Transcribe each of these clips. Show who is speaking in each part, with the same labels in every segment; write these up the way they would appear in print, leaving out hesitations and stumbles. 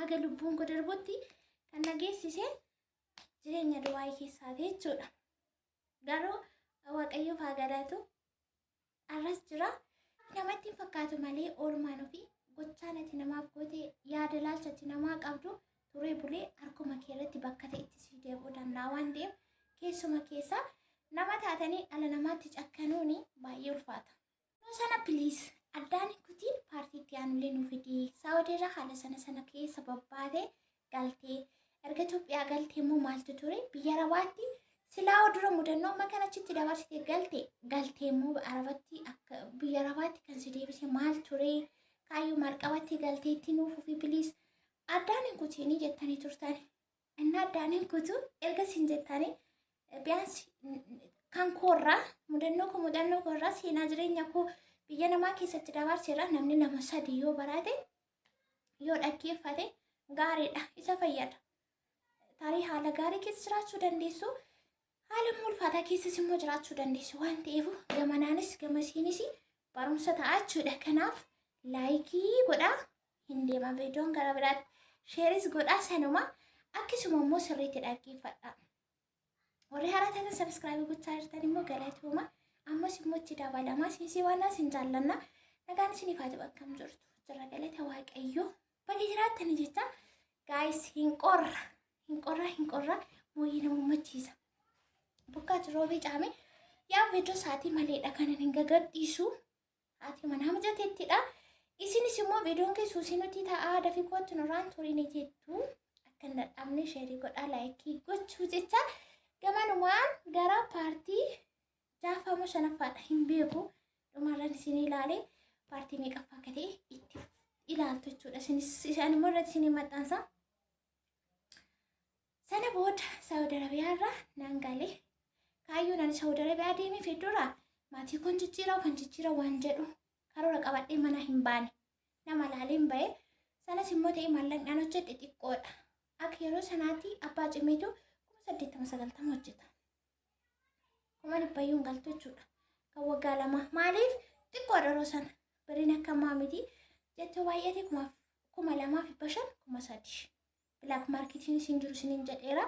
Speaker 1: haga lubbuun koo darbutti kan nageessise jireenya Dubaay keessaati jechuudha. Garuu Waaqayyoof haa galatu arras jira. Namatti hin fakkaatu malee oolmaan ofii gochaan ati namaaf goote yaada laalcha ati namaa qabdu turee bulee harkuma kee irratti bakka ta'etti si deebi'uu danda'a waan ta'eef keessuma keessa nama taatanii dhala namaatti cakkanuuni baay'ee ulfaata. Yoo sana piliis addaan kutiin paartiitti aanulee nuuf fidii Saawudiirraa haala sana keessa babbaatee galtee erga Itoophiyaa galtee immoo maaltu ture biyya Arabaatti silaa dura mudannoo amma kanachitti dabarsitee galtee immoo Arabatti akka biyya Arabaatti kan si deebise maal ture kaayyoo maal qabattee galteetti nuuf fi piliis addaan hin kutiinii jettanii turtani. Inni addaan hin kutu erga siin jettanii biyaansi kan koorraa mudannoo koorraa seenaa jireenya koo biyya namaa keessatti dabarseera namni nama 3 yoo baraate yoo dhaggeeffate gaariidha isa fayyada. Tarii haala gaarii keessa jiraachuu dandeessu haala ulfaataa keessas immoo jiraachuu dandeessu waan ta'eef gamanaanis gamasiinis barumsa ta'a jechuudha. Kanaaf laayikii godhaa hin deema viidiyoon gara biraatti sheeris godhaa sanuma akkasuma immoo sirriitti dhaggeeffadha. Warri haaraa taatan sabiskiraaybii gochaa jirtan immoo galatooma. Ammas immoo itti dabalamaa siinsi waan isin jaallanna nagaan isiniif haa ta'u akkam jirtu jira galata Waaqayyoo bakka jiraattan jecha gaayis hin qorra mooyii nama ummachiisa. Bukkaatti roobee caame yaa viidiyoo sa'aatii maleedha kanan hin gagadhiisu sa'aatii manaa mijateettidha. Isinis immoo viidiyoon keessu isinutti ta'aa dafii kootti nurraan turiin jettu akka hin dadhabne sheerii godhaa laayikii gochuu jecha gamanumaan gara paartii jaafamu shanaffaadha hin beeku dhumarran isin ilaalee paartii meeqaffaa akka ta'e itti ilaaltu jechuudha. Isaan immoo irratti isin maxxansa. Sana booda Saawudi Arabiyaarraa naan galee kaayyoon ani Saawudi Arabiyaa deemee fedduraa maatii kun jijjiira waan jedhu karoora qabadhee mana hin baane nama laalee hin ba'e sanas immoo ta'e maallaqaan hojjedhe xiqqoodha. Akka yeroo sanaatti abbaa cimeetu 80-90 hojjeta. Kuma dhibbayyuu hin galtu jechuudha. Kan waggaa 2 maaliif xiqqoodha yeroo sana biriin akka ammaa miti jettee baay'ate 2,500 3,000 Black marketing isin jiru isiniin jedheera.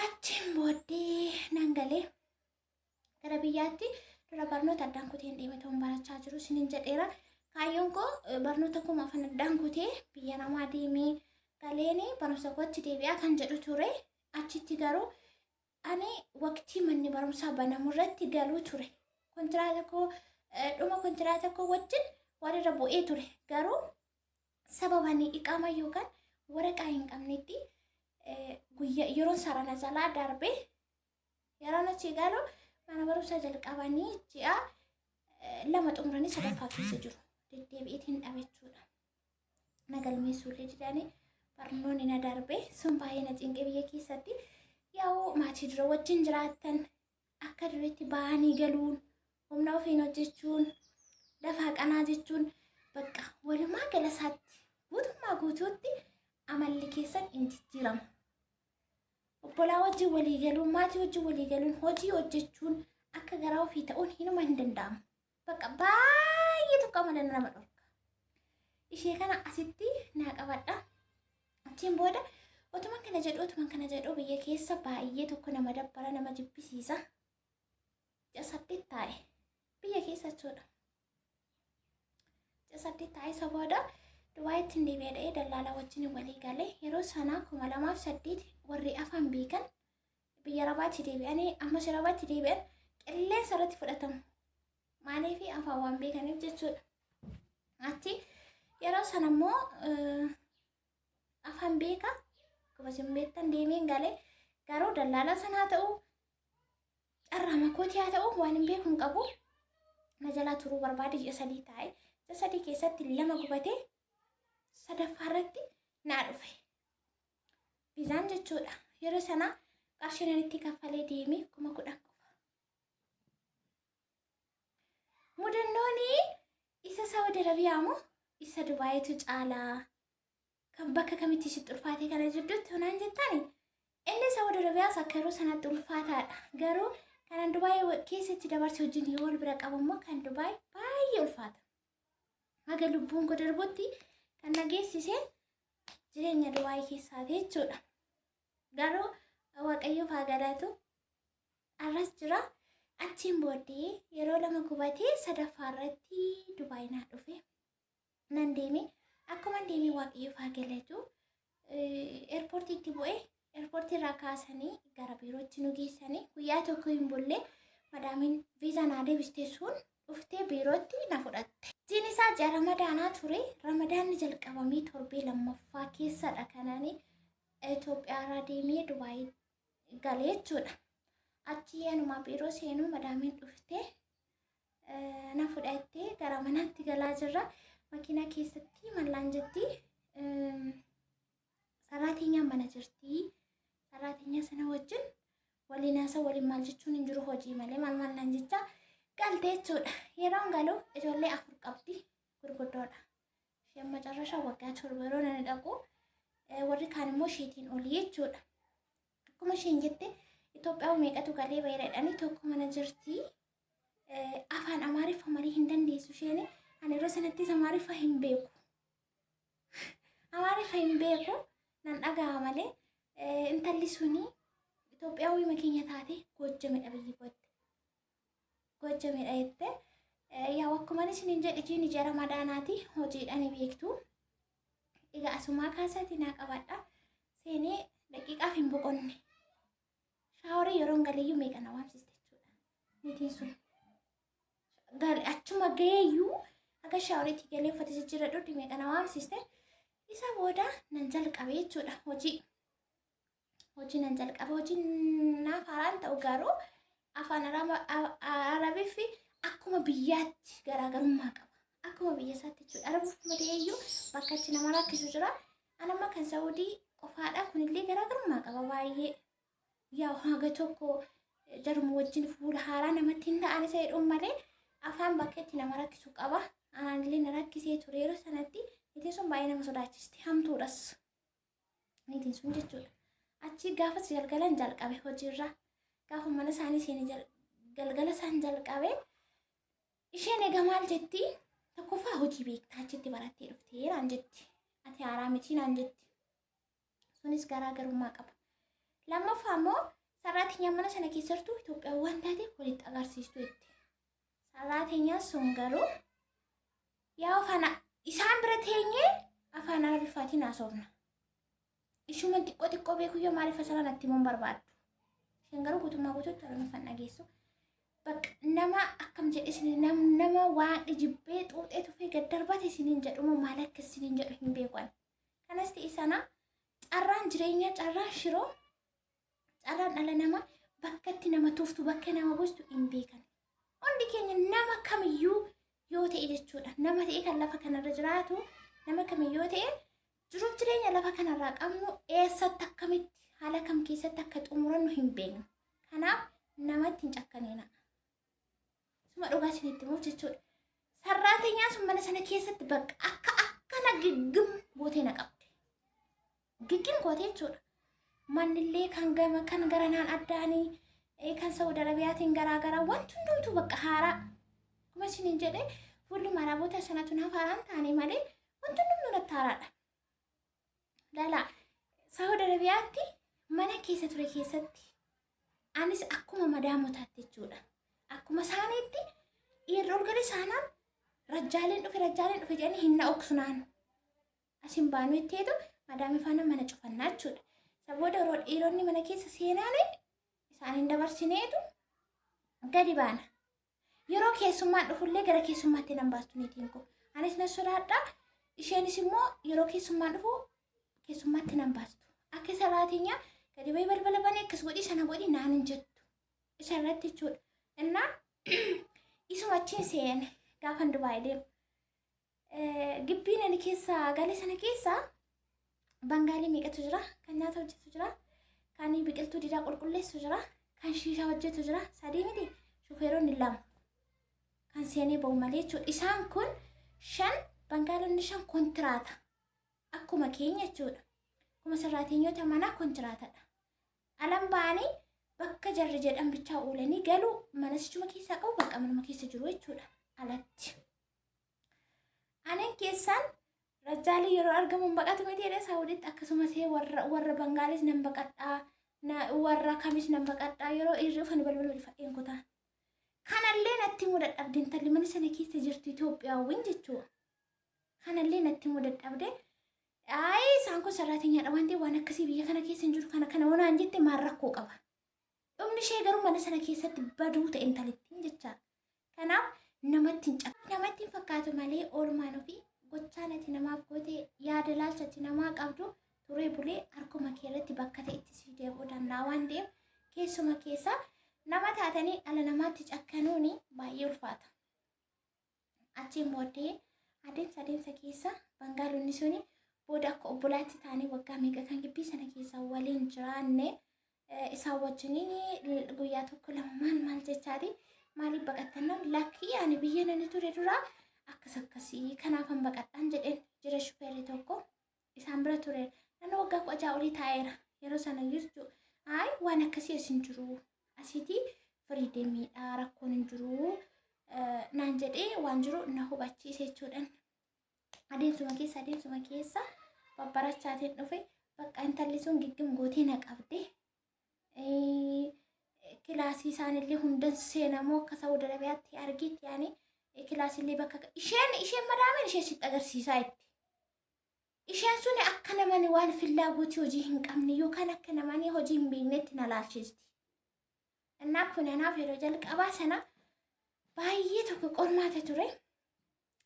Speaker 1: Achiin booddee nan galee gara biyyaatti dura barnoota addaan kuteen deemee ta'uun barachaa jiru isiniin jedheera. Kaayyoon koo barnoota kuma afaan addaan kutee biyya namaa deemee galeen barumsa kootti deebi'aa kan jedhu ture. Achitti garuu ani waqtii manni barumsaa banamu irratti galuu ture. Dhuma kontiraata koo wajjin walirra bu'ee ture. Garuu sababa inni iqaama yookaan waraqaa hin qabnetti yeroon sarara jalaa darbe yeroon achi galu mana barumsaa jalqabanii ji'a 2 xumuranii sadaffaa keessa jiru. Deddeebi'eetiin dhabechuudha. Nagalmeessuullee didanii barnoonni na darbe sun baay'ee na cinqee biyya keessatti yaa'u maatii dura wajjin jiraattan akka dureetti ba'anii galuun humna ofiin hojjechuun dafaa qanaa jechuun bakka walumaa galasaatti guutummaa guutuutti amalli keessan hin jijjiirama. Obbolaa wajjin walii galuun maatii wajjin walii galuun hojii hojjechuun akka garaa ofii ta'uun hinuma hin danda'amu. Bakka baay'ee tokko amala nama dhorka. Ishee kana asitti naa qabadha. Achiin booda otuman kana jedhu biyya keessa baay'ee tokko nama dabbara nama jibbisiisa. Ji'a 8 taa'e biyya keessa jechuudha. Ji'a 8 taa'e isa booda Dubaayittiin deebi'ee dallaalaa wajjin walii galee yeroo sanaa 2008 warri afaan beekan biyya Arabaatti deebi'anii ammas Arabaatti deebi'an qilleensa irratti fudhatamu. Maaliif afaan waan beekaniif jechuudha. Achi yeroo sana immoo afaan beeka akkasumas beektan deemeen galee garuu dallaalaa sanaa ta'uu carraa makootii haa ta'uu waan hin beeku hin qabu. Na jalaa turuu barbaade ji'a 3 taa'e. Ji'a 3 keessatti 2 gubatee sadaffaa irratti naa dhufe. Viizaan jechuudha. Yeroo sana qarshiin itti kaffalee deemee 10,000 qofa. Mudannoon isa Saawudi Arabiyaa moo isa Dubaayitu caalaa kan bakka kamitti sitti ulfaate kana jidduutti honaan jettani inni Saawudi Arabiyaas akka yeroo sanatti ulfaataadha. Garuu kanan Dubaayii keessatti dabarse wajjin yoo wal bira qabu immoo kan Dubaayii baay'ee ulfaata. Haga lubbuun koo darbutti kan nageessise jireenya Dubaayii keessaati jechuudha. Garuu waaqayyoof haa galatu arras jira. Achiin booddee yeroo lama gubatee sadaffaa irratti Dubaayii naa dhufe nan deeme. Akkuma deemee waaqayyoof haa galatu eerpoortiitti bu'ee eerpoortii irraa kaasanii gara biirootti nu geessanii guyyaa tokko hin bulle madaamiin viizaa naa deebistee sun dhuftee biirootti na fudhatte. Jiin isaa ji'a ramadaanaa ture. Ramadaanni jalqabamee torbee lammaffaa keessadha kanani Itoophiyaa irraa deemee Dubaayii galee jechuudha. Achi anuma biiroo seenuu madaamiin dhuftee na fudhattee gara manaatti galaa jirra. Makiinaa keessatti mallaan jetti saraatiin mana jirti. Saraatiin sana wajjin waliin haasa waliin maal jechuun hin jiru hojii malee maal mallaan jecha galtee jechuudha. Yeroon galuu ijoollee 4 qabdi gurguddoodha. Isheen macarrashaa waggaa 7 yeroo nani dhaqu warri kaan immoo isheetiin olii jechuudha. Akkuma isheen jette Itoophiyaa meeqatu galee baay'eedhaan tokko mana jirti. Afaan Amaariffa marii hin dandeessu isheen. Ani yeroo sanatti Amaariffa hin beeku. Amaariffa hin beeku nan dhaga'a malee intalli suni Itoophiyaa wayima keenya taate Goojjamedha biyyi kootti. Goojjamedha jette yaa akkuma isin jedhiin ija ramadaanaati hojiidhaan beektu. Egaa asumaa kaasaati naa qabadha. Seenee daqiiqaaf hin boqonne. Shaaworii yeroo galiyyuu meeqa na waamsiste jechuudha. Niitiin sun. Achuma gaheeyyuu akka shaaworiitti galee uffata jijjiiradhuutti meeqa na waamsiste. Isa booda nan jalqabe jechuudha hojii. Hojii nan jalqabe. Hojiin naaf haaraan ta'u garuu afaan Arabii fi akkuma biyyaatti garaagarummaa qaba. Akkuma biyya isaatti jechuudha. Arabuuf madeeyyuu bakka itti nama rakkisu jira. Anamma kan Saawudii qofaadha. Kunillee garaagarummaa qaba baay'ee. Yaa haga tokko jaruma wajjin fuula haaraa namatti hin ta'an isa jedhuun malee afaan bakka itti nama rakkisu qaba. Anaallee na rakkisee ture yeroo sanatti niitiin sun baay'ee nama sodaachiste. Hamtuudhas niitiin sun jechuudha. Achi gaafas galgalan jalqabe hojiirra. Gaafa mana isaanii seenee galgala isaan jalqabe isheen egaa maal jetti? Tokkoffaa hojii beektaa achitti barattee dhuftee naan jetti. Ati haaraa miti naan jetti. Sunis garaagarummaa qaba. Lammaffaa immoo saraatiin mana sana keessattuu Itoophiyaa waan taateef walitti agarsiistu jetti. Saraatiin sun garuu yaa afaan isaan bira teenyee afaan Arabiffaatiin haasofna. Ishuma xiqqoo beeku yoo maaliif asirraa natti himuun barbaaddu. Isheen garuu guutummaa guutuutti Arabiffaan dhageessu. Bakka nama akkam jedhe nama waan jibbee xuuxee tufee gad darbate isiniin jedhumoo maal akka isiniin jedhu hin beekan. Kanas ta'e sana carraan jireenya carraan shiroo carraan dhala nama bakka itti nama tuuftu bakka nama buustu hin beekan. Hundi keenya nama kamiyyuu yoo ta'e jechuudha. Nama ta'e kan lafa kanarra jiraatu nama kamiyyuu yoo ta'e jiruuf jireenya lafa kanarraa qabnu eessatti akkamitti haala kam keessatti akka xumurannu hin beeknu. Kanaaf namatti hin cakkanina. Suma dhugaa isinitti himuuf jechuudha. Saraatiin sun mana sana keessatti bakka akkana giggim gootee na qabde. Giggim gootee jechuudha. Mannillee kan garanaan addaanii kan Saawud Arabiyaatiin garaagaraa wanti hundumtuu bakka haaraa. Akkuma isiniin jedhe fuulli maraabota sanatu naaf haaraan taane malee wanti hundumtuu natti haaraadha. Lala Saawud Arabiyaatti mana keessa ture keessatti anis akkuma madaamotaatti jechuudha. Akkuma isaaniitti dhiirri ol gadi isaanaan rajjaaleen dhufe jedhanii hin na'oksu naannu. Asin baanuu itteetu madaamii faana mana cufannaa jechuudha. Sabooda yeroo dhiironni mana keessa seenaan isaaniin dabarsineetu gadi baana. Yeroo keessummaan dhufullee gara keessummaatti nan baastu niitiin kun. Anis na sodaadha. Isheenis immoo yeroo keessummaan dhufu keessummaatti nan baastu. Akka saraatiin gadi bayii balbala banee akkas godhi sana godhi naan hin jettu. Isa irratti jechuudha. Innaa isuma achiin seene gaafan Dubaayii deemu. Gibbiin ani keessa galee sana keessa bangaalii meeqatu jira? Kan nyaata hojjetu jira? Kan biqiltuu diidaa qulqulleessu jira? Kan shiishaa hojjetu jira? 3 miti shufeeronni 2. Kan seenee ba'u malee jechuudha. Isaan kun 5 bangaalonni 5 kontiraata. Akkuma keenya jechuudha. Akkuma sarraateenyota manaa kontiraatadha. Alan ba'anii bakka jarri jedhan bichaa oolanii galuu mana sichuma keessaa qabu bakka manuma keessa jiru jechuudha. Alatti. Anan keessaan Rajaalii yeroo argamu baqatu miti jedhee Saawuditti akkasumas warra Bangaalis nan baqadhaa warra kamis nan baqadhaa yeroo irrifan balbala fa'een kutaa. Kanallee natti mudadhabde intalli mana sana keessa jirtu Itoophiyaawwan jechuudha. Kanallee natti mudadhabde isaan kun sarraateenyaadha waan ta'eef waan akkasii biyya kana keessa hin jiru kana wanaan jette maal rakkoo qaba. Dhumni ishee garuu mana sana keessatti baduu ta'e intalittiin jecha. Kanaaf namatti hin fakkaatu malee oolmaan ofii gochaan ati namaaf goote yaada laalcha ati namaa qabdu turee bulee harkuma kee irratti bakka ta'etti si deebi'uu danda'a waan ta'eef keessuma keessa nama taatanii dhala namaatti cakkanuuni baay'ee ulfaata. Achiin booddee adeemsa keessa Bangaalonni suni booda akka obbolaatti ta'anii waggaa meeqa kan gibbii sana keessa waliin jiraanne isaan wajjiniin guyyaa tokko lama maal jechaati maaliif baqattannan lakkii ani biyya nani ture duraa akkasii kanaafan baqadhaan jedheen jira shufeerri tokko isaan bira ture nama waggaa 6 olii taa'eera yeroo sana jirtu waan akkasii asin jiru asitii firiideemiidhaa rakkoon hin jiru naan jedhee waan jiru na hubachiise jechuudhaan adeemsuma keessa babbarachaatiin dhufe bakka intalli sun giggim gootee na qabde kilaasii isaanillee hundan seenamoo akka Saawud Arabiyaatti argitti yaani kilaasillee bakka isheen madaameen ishee sitti agarsiisaa itti. Isheen suni akka namani waan fillaagooti hojii hin qabne yookaan akka namani hojii hin beeknetti na laalchisti. Innaa kun anaaf yeroo jalqabaa sana baay'ee tokko qormaata ture.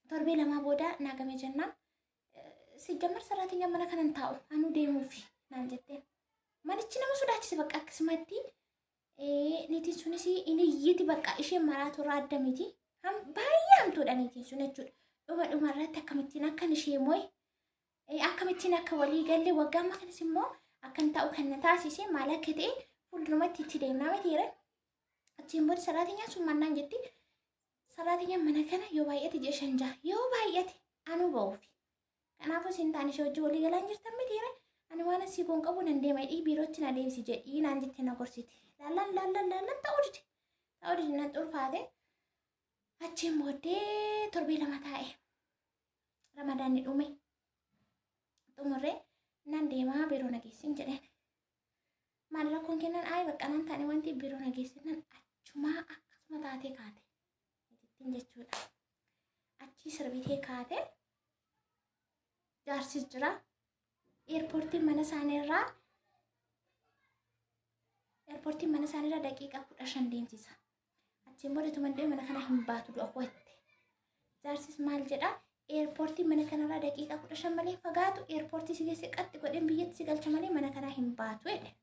Speaker 1: Torbee lamaa booda naagame jennaan. Sijammar saraatiin mana kanan taa'u anuu deemuufi naan jetteen. Manichi nama sodaachise bakka akkasumatti niitiin sunis inni iyyiti bakka isheen maraatu irraa adda miti. Baay'ee hamtuudha niitiin sun jechuudha. Dhuma irratti akkamittiin akkan ishee moo'e akkamittiin akka walii galle waggaa amma kanas immoo akkan ta'u kan na taasise maal akka ta'e fuuldurumatti itti deemnaa mitiire. Achiin booda saraatiin sun mannaan jetti. Saraatiin mana kana yoo baay'ate jeeshan jaa yoo baay'ate anuu ba'uufi. Kanaafuu isin taane ishee hojii walii galaan jirtan mitiire. Ani waan asii goon qabu nan deema biirootti na deebisi jedhii naan jettee na gorsiti. Laallan ta'uu didi nan xurfaate. Achiin booddee torbee lama taa'e. Ramadaanni dhume. Xumurree nan deemaa biiroo nageessin jedheen. Maal rakkoon kennan bakka nan taane wanti biiroo nageessin achumaa akkasuma taatee kaate. Ittiin jechuudha. Achii sirbitee kaate. Jaarsis jira. Eerpoortiin mana isaaniirraa daqiiqaa 15 deemsisa. Achiin booda tumandee mana kana hin baatu du'a watte. Jaarsis maal jedhaa eerpoortiin mana kanarraa daqiiqaa 15 malee fagaatu eerpoortii si geesse qaxxi godheen biyyatti si galcha malee mana kanaa hin baatu jedhe.